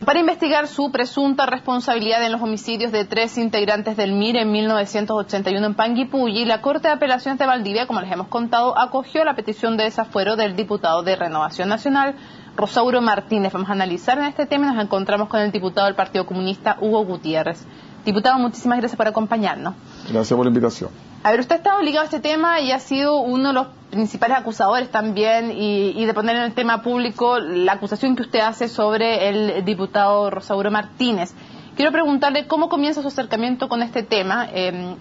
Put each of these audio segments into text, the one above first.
Para investigar su presunta responsabilidad en los homicidios de 3 integrantes del MIR en 1981 en Panguipulli, la Corte de Apelaciones de Valdivia, como les hemos contado, acogió la petición de desafuero del diputado de Renovación Nacional, Rosauro Martínez. Vamos a analizar en este tema y nos encontramos con el diputado del Partido Comunista, Hugo Gutiérrez. Diputado, muchísimas gracias por acompañarnos. Gracias por la invitación. A ver, usted está obligado a este tema y ha sido uno de los principales acusadores también y de poner en el tema público la acusación que usted hace sobre el diputado Rosauro Martínez. Quiero preguntarle cómo comienza su acercamiento con este tema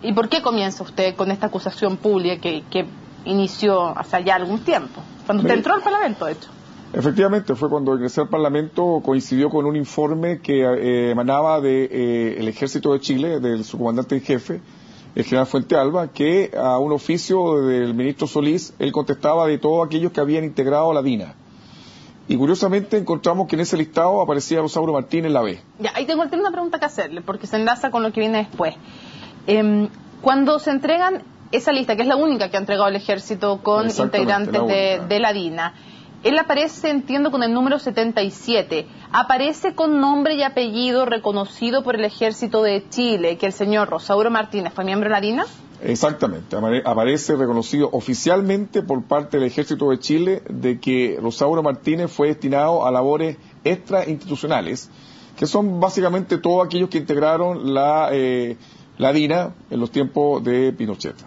y por qué comienza usted con esta acusación pública que inició hace ya algún tiempo, cuando usted entró al Parlamento, de hecho. Efectivamente, fue cuando ingresé al Parlamento, coincidió con un informe que emanaba del Ejército de Chile, del su comandante en jefe, el general Fuentealba, que a un oficio del ministro Solís, él contestaba de todos aquellos que habían integrado la DINA. Y curiosamente encontramos que en ese listado aparecía Rosauro Martínez la B. Ya, ahí tengo una pregunta que hacerle, porque se enlaza con lo que viene después. Cuando se entregan esa lista, que es la única que ha entregado el Ejército con integrantes de la DINA, él aparece, entiendo, con el número 77. Aparece con nombre y apellido reconocido por el Ejército de Chile, que el señor Rosauro Martínez fue miembro de la DINA. Exactamente, aparece reconocido oficialmente por parte del Ejército de Chile de que Rosauro Martínez fue destinado a labores extrainstitucionales, que son básicamente todos aquellos que integraron la DINA en los tiempos de Pinochet.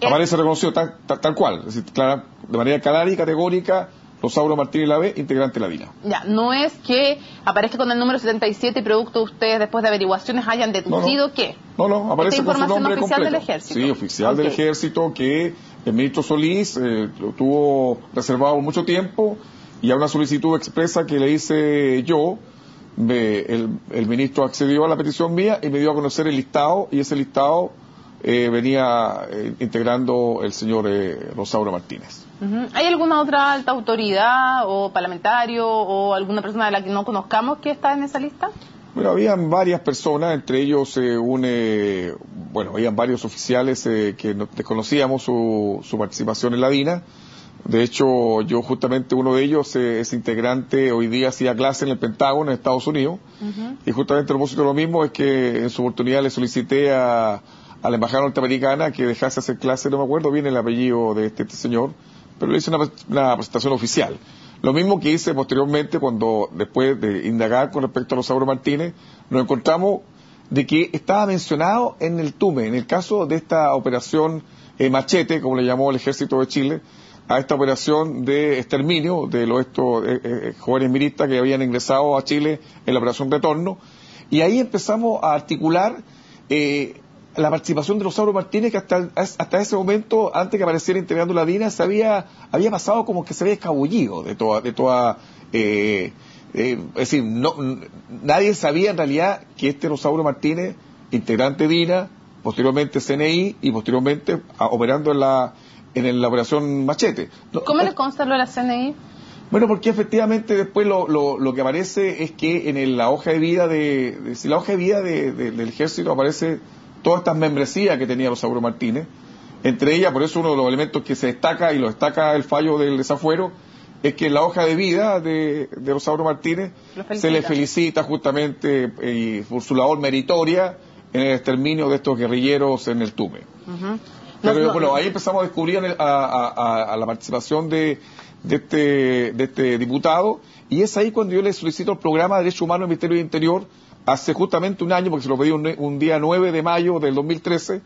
Aparece reconocido tal cual, es decir, de manera clara y categórica, Rosauro Martínez la B, integrante de la DINA. Ya, no es que aparezca con el número 77 y producto de ustedes, después de averiguaciones, hayan deducido que... No, aparece con su nombre oficial completo. Del Ejército. Sí, oficial del Ejército, que el ministro Solís lo tuvo reservado mucho tiempo, y a una solicitud expresa que le hice yo, el ministro accedió a la petición mía y me dio a conocer el listado, y ese listado venía integrando el señor Rosauro Martínez. ¿Hay alguna otra alta autoridad o parlamentario o alguna persona de la que no conozcamos que está en esa lista? Bueno, habían varias personas, entre ellos habían varios oficiales que desconocíamos su participación en la DINA. De hecho, yo justamente uno de ellos es integrante, hoy día hacía clase en el Pentágono en Estados Unidos, y justamente a propósito de lo mismo es que en su oportunidad le solicité a la embajada norteamericana que dejase hacer clase, no me acuerdo bien el apellido de este señor, pero le hice una presentación oficial. Lo mismo que hice posteriormente cuando, después de indagar con respecto a Rosauro Martínez, nos encontramos de que estaba mencionado en el TUME, en el caso de esta operación Machete, como le llamó el Ejército de Chile, a esta operación de exterminio de estos jóvenes milistas que habían ingresado a Chile en la operación Retorno, y ahí empezamos a articular la participación de Rosauro Martínez, que hasta ese momento, antes que apareciera integrando la DINA, había pasado como que se había escabullido de toda es decir, nadie sabía en realidad que este Rosauro Martínez, integrante DINA, posteriormente CNI y posteriormente operando en la operación Machete. ¿Cómo le consta lo de la CNI? Bueno, porque efectivamente después lo que aparece es que en la hoja de vida del Ejército aparece todas estas membresías que tenía Rosauro Martínez. Entre ellas, por eso uno de los elementos que se destaca, y lo destaca el fallo del desafuero, es que en la hoja de vida de Rosauro Martínez se le felicita justamente por su labor meritoria en el exterminio de estos guerrilleros en el TUME. Pero ahí empezamos a descubrir a la participación de este diputado, y es ahí cuando yo le solicito el programa de Derechos Humanos del Ministerio del Interior, hace justamente un año, porque se lo pedí un día 9 de mayo del 2013,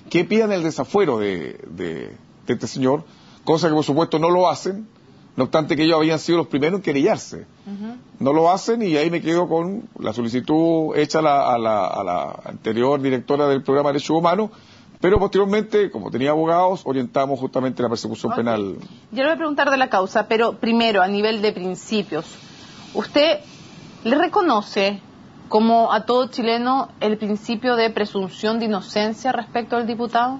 que pidan el desafuero de este señor, cosa que por supuesto no lo hacen, no obstante que ellos habían sido los primeros en querellarse. No lo hacen, y ahí me quedo con la solicitud hecha a la anterior directora del programa de Derechos Humanos, pero posteriormente, como tenía abogados, orientamos justamente la persecución penal. Yo le voy a preguntar de la causa, pero primero, a nivel de principios, ¿usted le reconoce como a todo chileno el principio de presunción de inocencia respecto al diputado,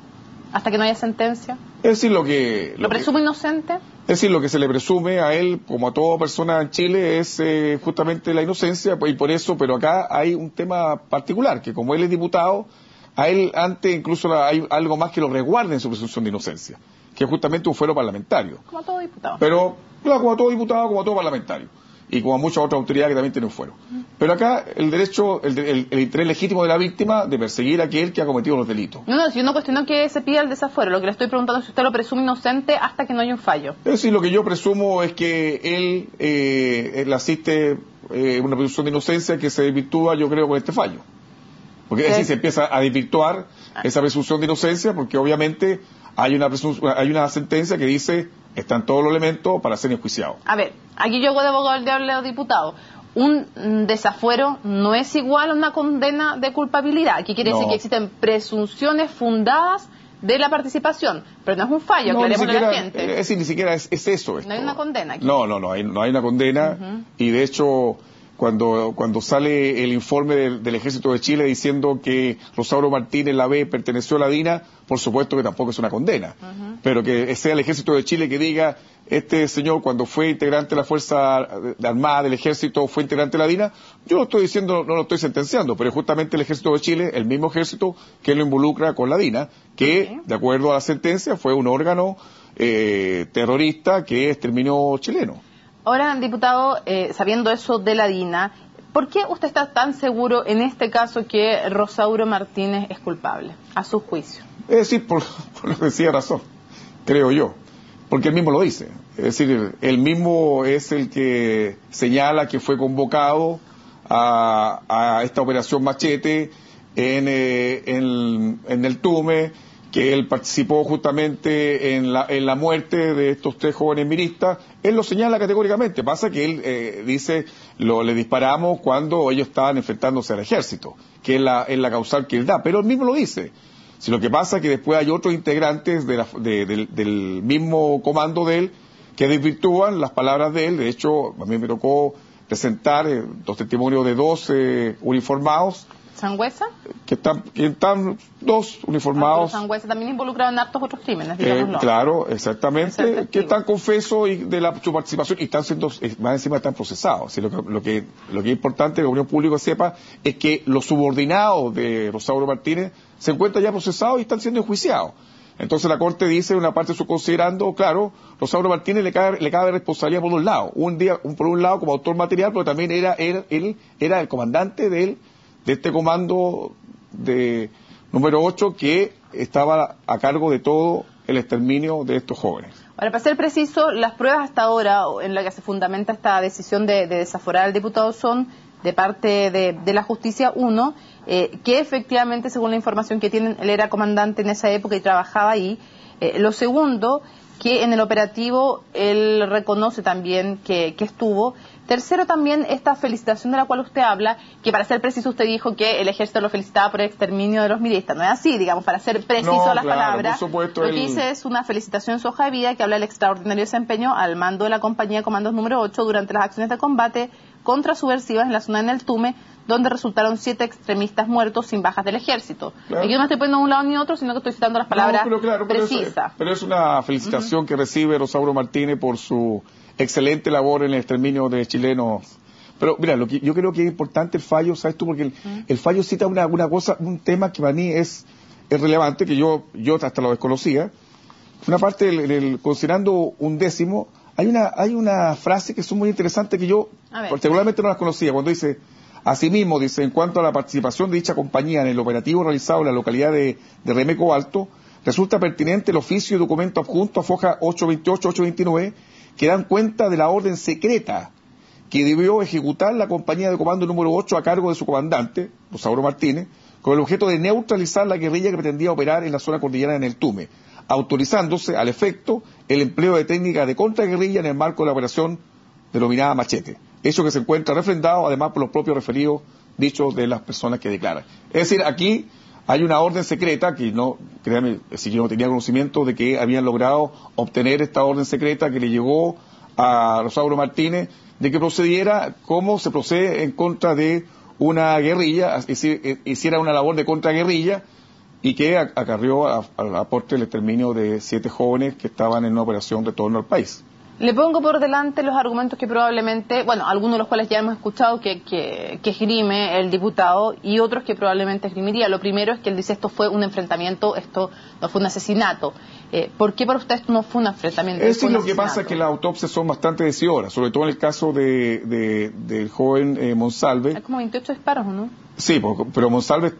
hasta que no haya sentencia? Es decir, ¿Lo presume inocente? Es decir, lo que se le presume a él, como a toda persona en Chile, es justamente la inocencia, y por eso, pero acá hay un tema particular, que como él es diputado, a él antes incluso hay algo más que lo resguarde en su presunción de inocencia, que es justamente un fuero parlamentario. Como todo diputado. Pero, claro, como todo diputado, como todo parlamentario. y como a muchas otras autoridades que también tienen fuero. Pero acá el derecho, el interés legítimo de la víctima de perseguir a aquel que ha cometido los delitos. No, si yo no cuestiono que se pida el desafuero, lo que le estoy preguntando es si usted lo presume inocente hasta que no haya un fallo. Es decir, lo que yo presumo es que él asiste una presunción de inocencia que se desvirtúa, yo creo, con este fallo. Porque es decir, se empieza a desvirtuar esa presunción de inocencia porque obviamente hay una sentencia que dice están todos los elementos para ser enjuiciados. A ver, aquí yo hago de abogado del diablo, diputado. Un desafuero no es igual a una condena de culpabilidad. Aquí quiere decir que existen presunciones fundadas de la participación, pero no es un fallo, aclarémosle a la gente. Es decir, ni siquiera es eso. No hay una condena aquí. No hay una condena y de hecho cuando sale el informe del Ejército de Chile diciendo que Rosauro Martínez, la B, perteneció a la DINA, por supuesto que tampoco es una condena. Pero que sea el Ejército de Chile que diga, este señor cuando fue integrante de la Fuerza Armada del Ejército, fue integrante de la DINA, yo lo estoy diciendo, no lo estoy sentenciando, pero es justamente el Ejército de Chile, el mismo ejército que lo involucra con la DINA, que de acuerdo a la sentencia fue un órgano terrorista que exterminó chilenos. Ahora, diputado, sabiendo eso de la DINA, ¿por qué usted está tan seguro en este caso que Rosauro Martínez es culpable, a su juicio? Es decir, por lo que decía razón, creo yo, porque él mismo lo dice. Es decir, él mismo es el que señala que fue convocado a esta operación Machete en el Tume, que él participó justamente en la muerte de estos 3 jóvenes miristas. Él lo señala categóricamente. Pasa que él dice, le disparamos cuando ellos estaban enfrentándose al ejército, que es la causal que él da, pero él mismo lo dice. Si lo que pasa es que después hay otros integrantes del mismo comando de él que desvirtúan las palabras de él. De hecho, a mí me tocó presentar 2 testimonios de 2 uniformados. ¿Sangüesa? Que están 2 uniformados. Sangüesa también involucrado en hartos otros crímenes, digámoslo. Claro, exactamente, que están confesos y su participación y están siendo, más encima están procesados. Así, lo que es importante que la opinión pública sepa es que los subordinados de Rosauro Martínez se encuentran ya procesados y están siendo enjuiciados. Entonces la Corte dice, una parte subconsiderando, claro, Rosauro Martínez le cabe responsabilidad por un lado. Por un lado como autor material, pero también él era el comandante de este comando de número 8 que estaba a cargo de todo el exterminio de estos jóvenes. Ahora, para ser preciso, las pruebas hasta ahora en las que se fundamenta esta decisión de desaforar al diputado son de parte de la justicia, uno, que efectivamente, según la información que tienen, él era comandante en esa época y trabajaba ahí. Lo segundo, que en el operativo él reconoce también que estuvo. Tercero, también esta felicitación de la cual usted habla, que para ser preciso usted dijo que el ejército lo felicitaba por el exterminio de los miristas. No es así, digamos, para ser preciso las palabras. Por supuesto, lo que dice es una felicitación en su hoja de vida que habla del extraordinario desempeño al mando de la compañía de comandos número 8 durante las acciones de combate contrasubversivas en la zona del Tume, donde resultaron 7 extremistas muertos sin bajas del ejército. Claro. Aquí no me estoy poniendo de un lado ni otro, sino que estoy citando las palabras precisas. Pero es una felicitación que recibe Rosauro Martínez por su excelente labor en el exterminio de chilenos. Pero mira, yo creo que es importante el fallo, ¿sabes tú? Porque el fallo cita una cosa, un tema que para mí es relevante, que yo hasta lo desconocía. Una parte, considerando un décimo, hay una frase que son muy interesantes que yo particularmente no las conocía, cuando dice: asimismo, dice, en cuanto a la participación de dicha compañía en el operativo realizado en la localidad de Remeco Alto, resulta pertinente el oficio y documento adjunto a foja 828-829 que dan cuenta de la orden secreta que debió ejecutar la compañía de comando número 8 a cargo de su comandante, Rosauro Martínez, con el objeto de neutralizar la guerrilla que pretendía operar en la zona cordillerana en el Tume, autorizándose al efecto el empleo de técnicas de contraguerrilla en el marco de la operación denominada Machete. Hecho que se encuentra refrendado además por los propios referidos dichos de las personas que declaran. Es decir, aquí hay una orden secreta que créanme, si yo no tenía conocimiento de que habían logrado obtener esta orden secreta que le llegó a Rosauro Martínez de que procediera como se procede en contra de una guerrilla, es decir, hiciera una labor de contraguerrilla y que acarrió al aporte el exterminio de 7 jóvenes que estaban en una operación de retorno al país. Le pongo por delante los argumentos que probablemente, bueno, algunos de los cuales ya hemos escuchado que esgrime el diputado y otros que probablemente esgrimiría. Lo primero es que él dice esto fue un enfrentamiento, esto no fue un asesinato. ¿Por qué para usted esto no fue un enfrentamiento? Es decir, lo que pasa es que las autopsias son bastante decidoras, sobre todo en el caso del joven Monsalve. Hay como 28 disparos, ¿o no? Sí, pero Monsalve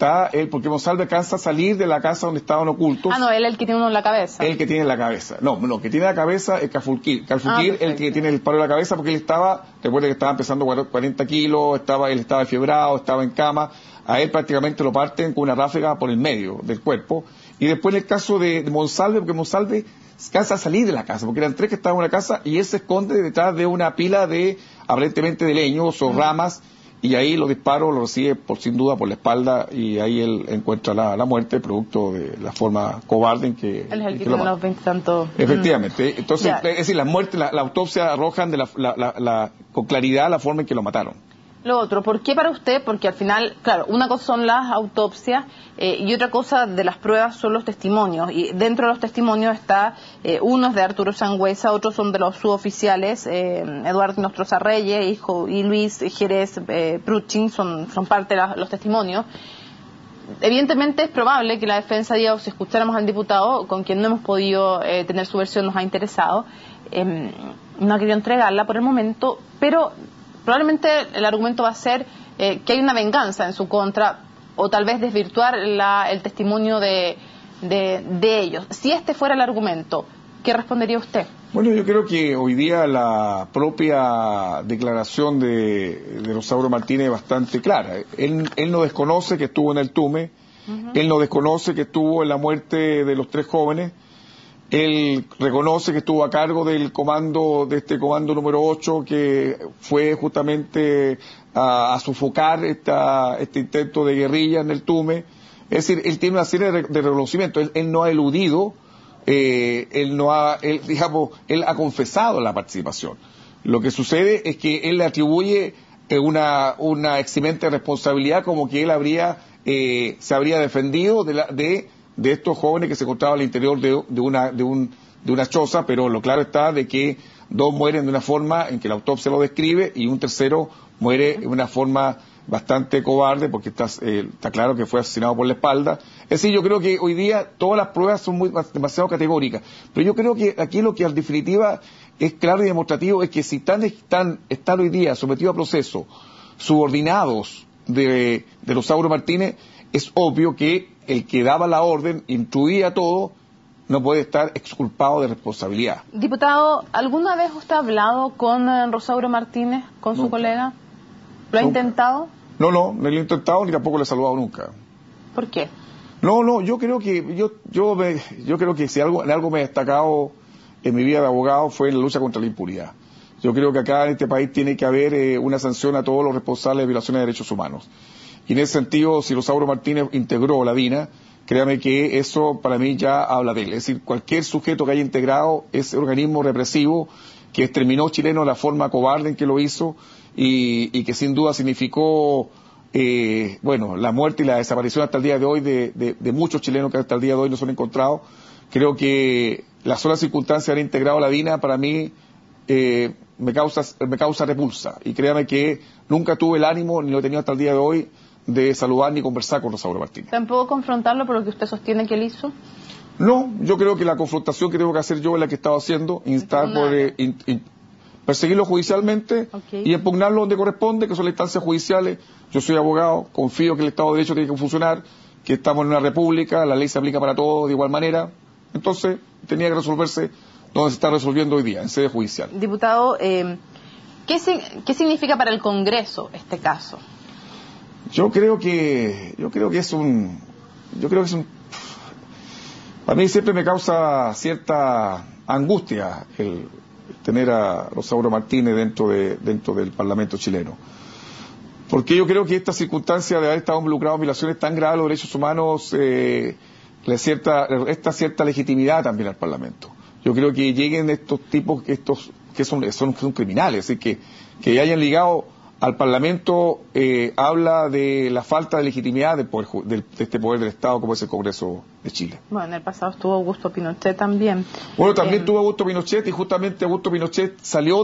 porque Monsalve alcanza a salir de la casa donde estaban ocultos. Ah, no, él es el que tiene uno en la cabeza. El que tiene en la cabeza. No, que tiene en la cabeza es Calfuquir. Calfuquir es el que tiene el disparo en la cabeza porque él recuerda que estaba pesando 40 kilos, él estaba fiebrado, estaba en cama. A él prácticamente lo parten con una ráfaga por el medio del cuerpo. Y después en el caso de Monsalve, porque Monsalve alcanza a salir de la casa, porque eran 3 que estaban en la casa y él se esconde detrás de una pila aparentemente de leños o ramas. Y ahí los disparos los recibe sin duda por la espalda y ahí él encuentra la muerte producto de la forma cobarde en que él es el que tiene los 20 tantos. Efectivamente. Entonces, es decir, las muertes, la autopsia arrojan con claridad la forma en que lo mataron. Lo otro, ¿por qué para usted? Porque al final, claro, una cosa son las autopsias y otra cosa de las pruebas son los testimonios. Y dentro de los testimonios está, unos de Arturo Sangüesa, otros son de los suboficiales, Eduardo Nostroza Reyes y Luis Jerez Pruchin, son parte de los testimonios. Evidentemente es probable que la defensa diga, si escucháramos al diputado, con quien no hemos podido tener su versión, nos ha interesado, no ha querido entregarla por el momento, pero probablemente el argumento va a ser que hay una venganza en su contra o tal vez desvirtuar el testimonio de ellos. Si este fuera el argumento, ¿qué respondería usted? Bueno, yo creo que hoy día la propia declaración de Rosauro Martínez es bastante clara. Él no desconoce que estuvo en el Tume, él no desconoce que estuvo en la muerte de los 3 jóvenes, él reconoce que estuvo a cargo de este comando número 8 que fue justamente a sofocar este intento de guerrilla en el Tume. Es decir, él tiene una serie de reconocimientos, él no ha eludido, él ha confesado la participación. Lo que sucede es que él le atribuye una eximente responsabilidad como que él se habría defendido de estos jóvenes que se encontraban al interior de una choza, pero lo claro está de que 2 mueren de una forma en que la autopsia lo describe y un tercero muere de una forma bastante cobarde porque está claro que fue asesinado por la espalda. Es decir, yo creo que hoy día todas las pruebas son demasiado categóricas, pero yo creo que aquí lo que en definitiva es claro y demostrativo es que si están hoy día sometidos a proceso subordinados de Rosauro Martínez, es obvio que el que daba la orden, instruía todo, no puede estar exculpado de responsabilidad. Diputado, ¿alguna vez usted ha hablado con Rosauro Martínez, con su colega? ¿Lo ha intentado? No lo he intentado ni tampoco le he saludado nunca. ¿Por qué? No, yo creo que yo creo que si en algo me he destacado en mi vida de abogado fue en la lucha contra la impunidad. Yo creo que acá en este país tiene que haber una sanción a todos los responsables de violaciones de derechos humanos. Y en ese sentido, si Rosauro Martínez integró la DINA, créame que eso para mí ya habla de él. Es decir, cualquier sujeto que haya integrado ese organismo represivo que exterminó chilenos de la forma cobarde en que lo hizo y que sin duda significó la muerte y la desaparición hasta el día de hoy de muchos chilenos que hasta el día de hoy no son encontrados. Creo que la sola circunstancia de haber integrado la DINA para mí me causa repulsa. Y créame que nunca tuve el ánimo, ni lo he tenido hasta el día de hoy, de saludar ni conversar con Rosauro Martínez. ¿Tampoco confrontarlo por lo que usted sostiene que él hizo? No, yo creo que la confrontación que tengo que hacer yo es la que he estado haciendo, perseguirlo judicialmente y impugnarlo donde corresponde, que son las instancias judiciales. Yo soy abogado, confío que el Estado de Derecho tiene que funcionar, que estamos en una república, la ley se aplica para todos de igual manera. Entonces, tenía que resolverse donde se está resolviendo hoy día, en sede judicial. Diputado, ¿qué significa para el Congreso este caso? Yo creo que es un para mí siempre me causa cierta angustia el tener a Rosauro Martínez dentro del Parlamento chileno. Porque yo creo que esta circunstancia de haber estado involucrado en violaciones tan graves de los derechos humanos resta cierta legitimidad también al Parlamento. Yo creo que lleguen estos tipos que son criminales, es decir, que hayan ligado al Parlamento habla de la falta de legitimidad de este poder del Estado como es el Congreso de Chile. Bueno, en el pasado estuvo Augusto Pinochet también. Bueno, también tuvo Augusto Pinochet, y justamente Augusto Pinochet salió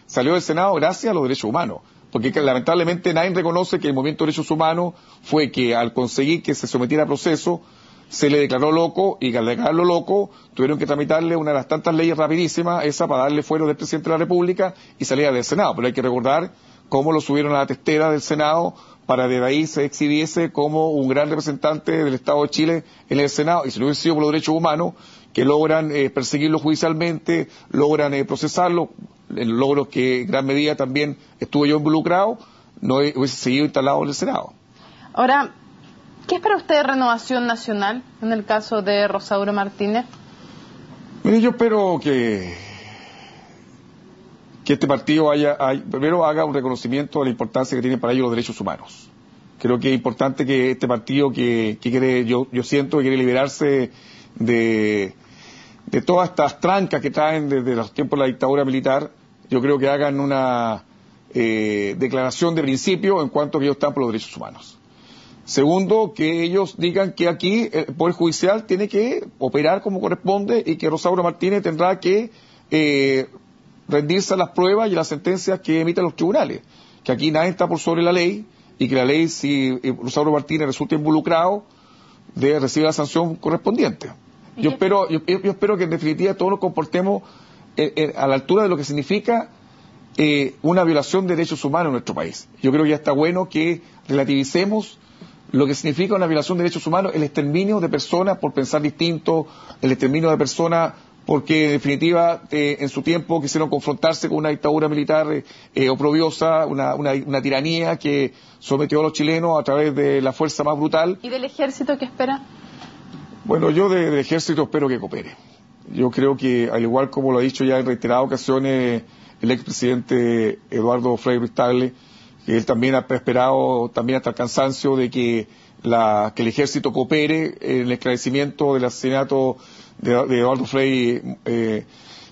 salió del Senado gracias a los derechos humanos. Porque lamentablemente nadie reconoce que el movimiento de derechos humanos fue que al conseguir que se sometiera a proceso, se le declaró loco, y al declararlo loco tuvieron que tramitarle una de las tantas leyes rapidísimas, esa para darle fuero del presidente de la República y salir del Senado. Pero hay que recordar cómo lo subieron a la testera del Senado para de ahí se exhibiese como un gran representante del Estado de Chile en el Senado, y si no hubiese sido por los derechos humanos, que logran perseguirlo judicialmente, logran procesarlo, en logros que en gran medida también estuve yo involucrado, no hubiese seguido instalado en el Senado. Ahora, ¿qué espera usted de Renovación Nacional en el caso de Rosauro Martínez? Mire, yo espero que este partido primero haga un reconocimiento de la importancia que tienen para ellos los derechos humanos. Creo que es importante que este partido que quiere, yo siento que quiere liberarse de todas estas trancas que traen desde los tiempos de la dictadura militar, yo creo que hagan una declaración de principio en cuanto a que ellos están por los derechos humanos. Segundo, que ellos digan que aquí el Poder Judicial tiene que operar como corresponde y que Rosauro Martínez tendrá que rendirse a las pruebas y a las sentencias que emiten los tribunales. Que aquí nadie está por sobre la ley, y que la ley, si Rosauro Martínez resulta involucrado, debe recibir la sanción correspondiente. Yo espero que en definitiva todos nos comportemos a la altura de lo que significa una violación de derechos humanos en nuestro país. Yo creo que ya está bueno que relativicemos lo que significa una violación de derechos humanos, el exterminio de personas por pensar distinto, el exterminio de personas porque en definitiva en su tiempo quisieron confrontarse con una dictadura militar oprobiosa, una tiranía que sometió a los chilenos a través de la fuerza más brutal. ¿Y del ejército qué espera? Bueno, yo del ejército espero que coopere. Yo creo que, al igual como lo ha dicho ya en reiteradas ocasiones el expresidente Eduardo Frei Ruiz-Tagle, que él también ha esperado también hasta el cansancio de que el ejército coopere en el esclarecimiento del asesinato de Eduardo Frei.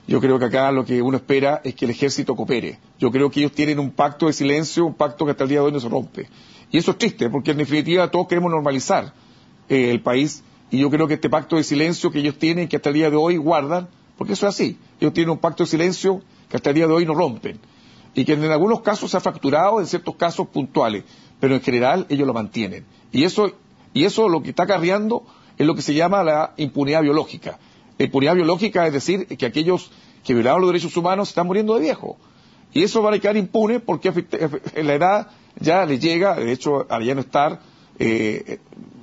Yo creo que acá lo que uno espera es que el ejército coopere. Yo creo que ellos tienen un pacto de silencio, un pacto que hasta el día de hoy no se rompe. Y eso es triste, porque en definitiva todos queremos normalizar el país, y yo creo que este pacto de silencio que ellos tienen, que hasta el día de hoy guardan, porque eso es así, ellos tienen un pacto de silencio que hasta el día de hoy no rompen, y que en algunos casos se ha fracturado, en ciertos casos puntuales, pero en general ellos lo mantienen. Y eso lo que está acarreando es lo que se llama la impunidad biológica. La impunidad biológica es decir, que aquellos que violaron los derechos humanos se están muriendo de viejo. Y eso va a quedar impune porque en la edad ya le llega, de hecho, al ya no estar,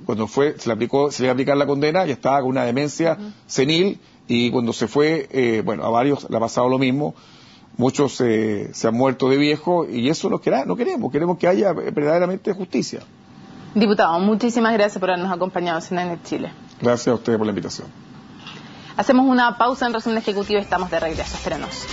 cuando se le iba a aplicar la condena, ya estaba con una demencia senil, y cuando se fue, a varios le ha pasado lo mismo. Muchos se han muerto de viejo, y eso no queremos que haya verdaderamente justicia. Diputado, muchísimas gracias por habernos acompañado en CNN Chile. Gracias a ustedes por la invitación. Hacemos una pausa en Resumen Ejecutivo y estamos de regreso. Espérenos.